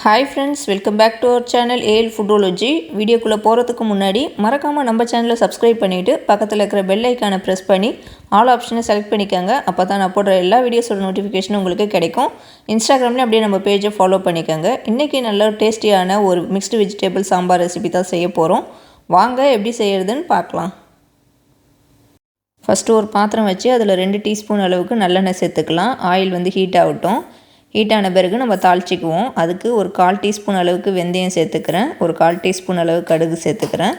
Hi friends, welcome back to our channel AL Foodology. வீடியோக்குள்ள போறதுக்கு முன்னாடி மறக்காம நம்ம சேனலை subscribe பண்ணிட்டு பக்கத்துல இருக்கிற bell icon-ஐ press பண்ணி all option-ஐ select பண்ணிக்கங்க. அப்பதான் நான் போடுற எல்லா வீடியோஸோட notification உங்களுக்கு கிடைக்கும். Instagram-ல அப்படியே நம்ம page-ஐ follow பண்ணிக்கங்க. இன்னைக்கு நல்ல டேஸ்டியான ஒரு mixed vegetable sambar ரெசிபி தான் செய்ய போறோம். வாங்க எப்படி செய்யறதுன்னு பார்க்கலாம். First ஒரு பாத்திரம் வச்சு அதுல 2 டீஸ்பூன் அளவுக்கு நல்லெண்ணெய் சேர்த்துக்கலாம். ஆயில் வந்து ஹீட் ஆகட்டும். ஹீட் ஆன பிறகு நம்ம தாளிச்சிக்குவோம். அதுக்கு ஒரு 1/4 டீஸ்பூன் அளவுக்கு வெந்தயம் சேர்த்துக்கிறேன். ஒரு 1/4 டீஸ்பூன் அளவு கடுகு சேர்த்துக்கிறேன்.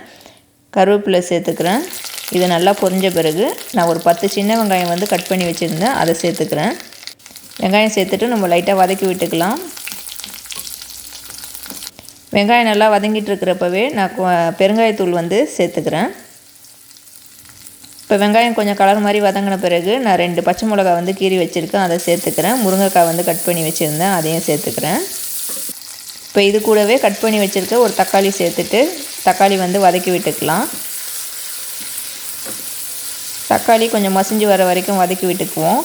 கருவேப்பிலை சேர்த்துக்கிறேன். இது நல்லா பொரிஞ்ச பிறகு நான் ஒரு 10 சின்ன வெங்காயம் வந்து கட் பண்ணி வச்சுருந்தேன், அதை சேர்த்துக்கிறேன். வெங்காயம் சேர்த்துட்டு நம்ம லைட்டாக வதக்கி விட்டுக்கலாம். வெங்காயம் நல்லா வதங்கிட்டு இருக்கிறப்பவே நான் பெருங்காயத்தூள் வந்து சேர்த்துக்கிறேன். இப்போ வெங்காயம் கொஞ்சம் கலர் மாதிரி வதங்கின பிறகு நான் 2 பச்சை மிளகாய் வந்து கீறி வச்சுருக்கேன், அதை சேர்த்துக்கிறேன். முருங்கைக்காய் வந்து கட் பண்ணி வச்சுருந்தேன், அதையும் சேர்த்துக்கிறேன். இப்போ இது கூடவே கட் பண்ணி வச்சுருக்க ஒரு தக்காளி சேர்த்துட்டு தக்காளி வந்து வதக்கி விட்டுக்கலாம். தக்காளி கொஞ்சம் மசிஞ்சு வர வரைக்கும் வதக்கி விட்டுக்குவோம்.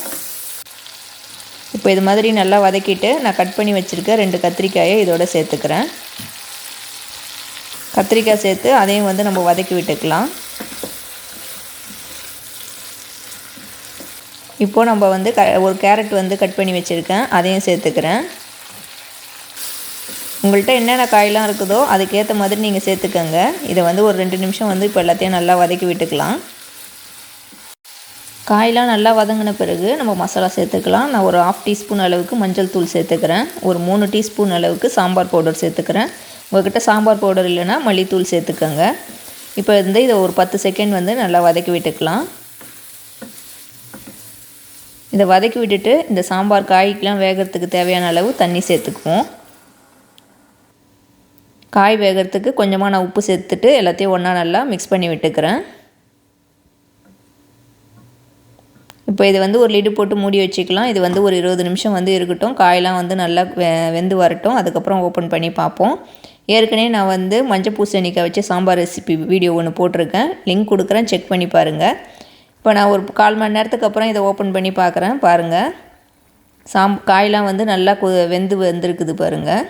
இப்போ இது மாதிரி நல்லா வதக்கிட்டு நான் கட் பண்ணி வச்சுருக்க 2 கத்திரிக்காயை இதோட சேர்த்துக்கிறேன். கத்திரிக்காய் சேர்த்து அதையும் வந்து நம்ம வதக்கி விட்டுக்கலாம். இப்போ நம்ம வந்து ஒரு கேரட் வந்து கட் பண்ணி வச்சுருக்கேன், அதையும் சேர்த்துக்கிறேன். உங்கள்கிட்ட என்னென்ன காயெலாம் இருக்குதோ அதுக்கேற்ற மாதிரி நீங்கள் சேர்த்துக்கங்க. இதை வந்து ஒரு 2 நிமிஷம் வந்து இப்போ எல்லாத்தையும் நல்லா வதக்கி விட்டுக்கலாம். காயெலாம் நல்லா வதங்கின பிறகு நம்ம மசாலா சேர்த்துக்கலாம். நான் ஒரு 1/2 டீஸ்பூன் அளவுக்கு மஞ்சள் தூள் சேர்த்துக்கிறேன். ஒரு 3 டீஸ்பூன் அளவுக்கு சாம்பார் பவுடர் சேர்த்துக்கிறேன். உங்கள்கிட்ட சாம்பார் பவுடர் இல்லைன்னா மல்லித்தூள் சேர்த்துக்கோங்க. இப்போ வந்து இதை ஒரு 10 செகண்ட் வந்து நல்லா வதக்கி விட்டுக்கலாம். இதை வதக்கி விட்டுட்டு இந்த சாம்பார் காய்க்கெலாம் வேகிறதுக்கு தேவையான அளவு தண்ணி சேர்த்துக்குவோம். காய் வேகிறதுக்கு கொஞ்சமாக நான் உப்பு சேர்த்துட்டு எல்லாத்தையும் ஒன்றா நல்லா மிக்ஸ் பண்ணி விட்டுக்கிறேன். இப்போ இது வந்து ஒரு லிடு போட்டு மூடி வச்சுக்கலாம். இது வந்து ஒரு 20 நிமிஷம் வந்து இருக்கட்டும். காயெலாம் வந்து நல்லா வெந்து வரட்டும். அதுக்கப்புறம் ஓப்பன் பண்ணி பார்ப்போம். ஏற்கனவே நான் வந்து மஞ்சள் பூசணிக்காய் வச்சு சாம்பார் ரெசிபி வீடியோ ஒன்று போட்டிருக்கேன், லிங்க் கொடுக்குறேன், செக் பண்ணி பாருங்கள். இப்போ நான் ஒரு 1/4 மணி நேரத்துக்கு அப்புறம் இதை ஓப்பன் பண்ணி பார்க்குறேன். பாருங்கள், காயெலாம் வந்து நல்லா வெந்திருக்குது பாருங்கள்.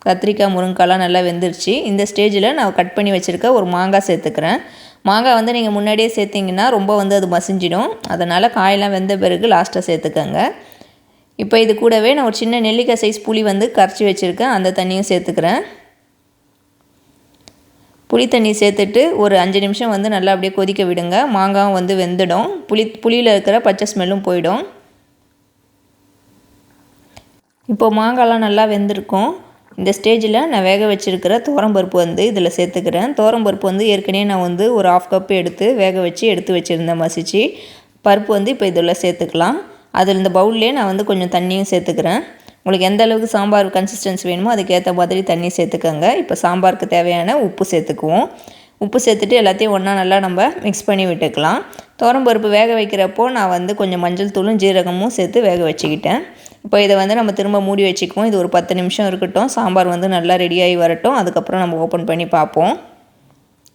கத்திரிக்காய் முருங்கைக்காய்லாம் நல்லா வெந்துருச்சு. இந்த ஸ்டேஜில் நான் கட் பண்ணி வச்சுருக்க ஒரு மாங்காய் சேர்த்துக்கிறேன். மாங்காய் வந்து நீங்கள் முன்னாடியே சேர்த்திங்கன்னா ரொம்ப வந்து அது மசிஞ்சிடும். அதனால் காயெல்லாம் வெந்த பிறகு லாஸ்ட்டாக சேர்த்துக்கங்க. இப்போ இது கூடவே நான் ஒரு சின்ன நெல்லிக்காய் சைஸ் புளி வந்து கரைச்சி வச்சுருக்கேன், அந்த தண்ணியும் சேர்த்துக்கிறேன். புளி தண்ணி சேர்த்துட்டு ஒரு 5 நிமிஷம் வந்து நல்லா அப்படியே கொதிக்க விடுங்க. மாங்காயும் வந்து வெந்துடும். புளியில் இருக்கிற பச்சை ஸ்மெல்லும் போயிடும். இப்போது மாங்காய்லாம் நல்லா வெந்திருக்கும். இந்த ஸ்டேஜில் நான் வேக வச்சுருக்கிற துவரம்பருப்பு வந்து இதில் சேர்த்துக்கிறேன். துவரம்பருப்பு வந்து ஏற்கனவே நான் வந்து ஒரு 1/2 கப் எடுத்து வேக வச்சு எடுத்து வச்சுருந்தேன் மசிச்சு. பருப்பு வந்து இப்போ இதில் சேர்த்துக்கலாம். அதில் இந்த பவுல்லே நான் வந்து கொஞ்சம் தண்ணியும் சேர்த்துக்கிறேன். உங்களுக்கு எந்த அளவுக்கு சாம்பார் கன்சிஸ்டன்சி வேணுமோ அதுக்கேற்ற மாதிரி தண்ணி சேர்த்துக்கோங்க. இப்போ சாம்பாருக்கு தேவையான உப்பு சேர்த்துக்குவோம். உப்பு சேர்த்துட்டு எல்லாத்தையும் ஒன்றா நல்லா நம்ம மிக்ஸ் பண்ணி விட்டுக்கலாம். துவரம்பருப்பு வேக வைக்கிறப்போ நான் வந்து கொஞ்சம் மஞ்சள் தூளும் ஜீரகமும் சேர்த்து வேக வச்சுக்கிட்டேன். இப்போ இதை வந்து நம்ம திரும்ப மூடி வச்சுக்குவோம். இது ஒரு 10 நிமிஷம் இருக்கட்டும். சாம்பார் வந்து நல்லா ரெடியாகி வரட்டும். அதுக்கப்புறம் நம்ம ஓப்பன் பண்ணி பார்ப்போம்.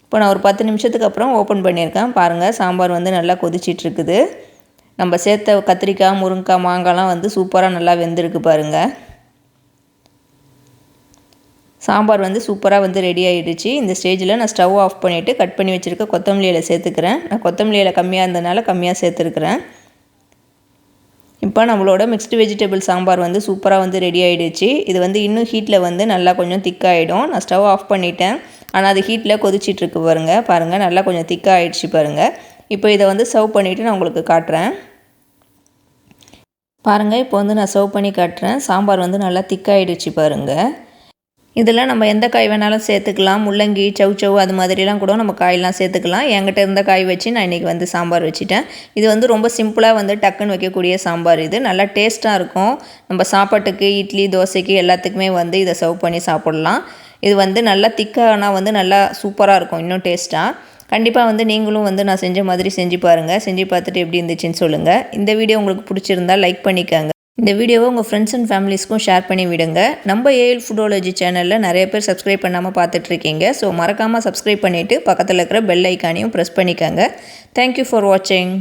இப்போ நான் ஒரு 10 நிமிஷத்துக்கு அப்புறம் ஓப்பன் பண்ணியிருக்கேன். பாருங்கள், சாம்பார் வந்து நல்லா கொதிச்சிட்ருக்குது. நம்ம சேர்த்த கத்திரிக்காய் முருங்கைக்காய் மாங்காய்லாம் வந்து சூப்பராக நல்லா வெந்திருக்கு பாருங்கள். சாம்பார் வந்து சூப்பராக வந்து ரெடி ஆகிடுச்சு. இந்த ஸ்டேஜில் நான் ஸ்டவ் ஆஃப் பண்ணிவிட்டு கட் பண்ணி வச்சுருக்க கொத்தமல்லி இலை சேர்த்துக்கிறேன். நான் கொத்தமல்லி இலை கம்மியாக இருந்ததுனால கம்மியாக சேர்த்துருக்குறேன். இப்போ நம்மளோட மிக்ஸ்டு வெஜிடபிள் சாம்பார் வந்து சூப்பராக வந்து ரெடி ஆகிடுச்சு. இது வந்து இன்னும் ஹீட்டில் வந்து நல்லா கொஞ்சம் திக்காகிடும். நான் ஸ்டவ் ஆஃப் பண்ணிட்டேன், ஆனால் அது ஹீட்டில் கொதிச்சிட்ருக்கு பாருங்கள் நல்லா கொஞ்சம் திக்காக ஆகிடுச்சு பாருங்கள். இப்போ இதை வந்து சர்வ் பண்ணிவிட்டு நான் உங்களுக்கு காட்டுறேன். பாருங்கள், இப்போ வந்து நான் சர்வ் பண்ணி காட்டுறேன். சாம்பார் வந்து நல்லா திக்காகிடுச்சு பாருங்கள். இதில் நம்ம எந்த காய் வேணாலும் சேர்த்துக்கலாம். முள்ளங்கி, சௌச்சௌ அது மாதிரிலாம் கூட நம்ம காயெல்லாம் சேர்த்துக்கலாம். என்கிட்ட இருந்த காய் வச்சு நான் இன்றைக்கி வந்து சாம்பார் வச்சுட்டேன். இது வந்து ரொம்ப சிம்பிளாக வந்து டக்குன்னு வைக்கக்கூடிய சாம்பார். இது நல்லா டேஸ்ட்டாக இருக்கும். நம்ம சாப்பாட்டுக்கு, இட்லி, தோசைக்கு எல்லாத்துக்குமே வந்து இதை சர்வ் பண்ணி சாப்பிட்லாம். இது வந்து நல்லா திக்கானா வந்து நல்லா சூப்பராக இருக்கும், இன்னும் டேஸ்ட்டாக. கண்டிப்பாக வந்து நீங்களும் வந்து நான் செஞ்ச மாதிரி செஞ்சு பாருங்கள். செஞ்சு பார்த்துட்டு எப்படி இருந்துச்சுன்னு சொல்லுங்கள். இந்த வீடியோ உங்களுக்கு பிடிச்சிருந்தால் லைக் பண்ணிக்கோங்க. இந்த வீடியோவை உங்கள் ஃப்ரெண்ட்ஸ் அண்ட் ஃபேமிலிஸ்க்கும் ஷேர் பண்ணி விடுங்க. நம்ம ஏஎல் ஃபுடோலஜி சேனலில் நிறைய பேர் சப்ஸ்கிரைப் பண்ணாமல் பார்த்துட்ருக்கீங்க. ஸோ மறக்காமல் சப்ஸ்கிரைப் பண்ணிவிட்டு பக்கத்தில் இருக்கிற பெல் ஐக்கானையும் ப்ரெஸ் பண்ணிக்கோங்க. தேங்க்யூ ஃபார் வாட்சிங்.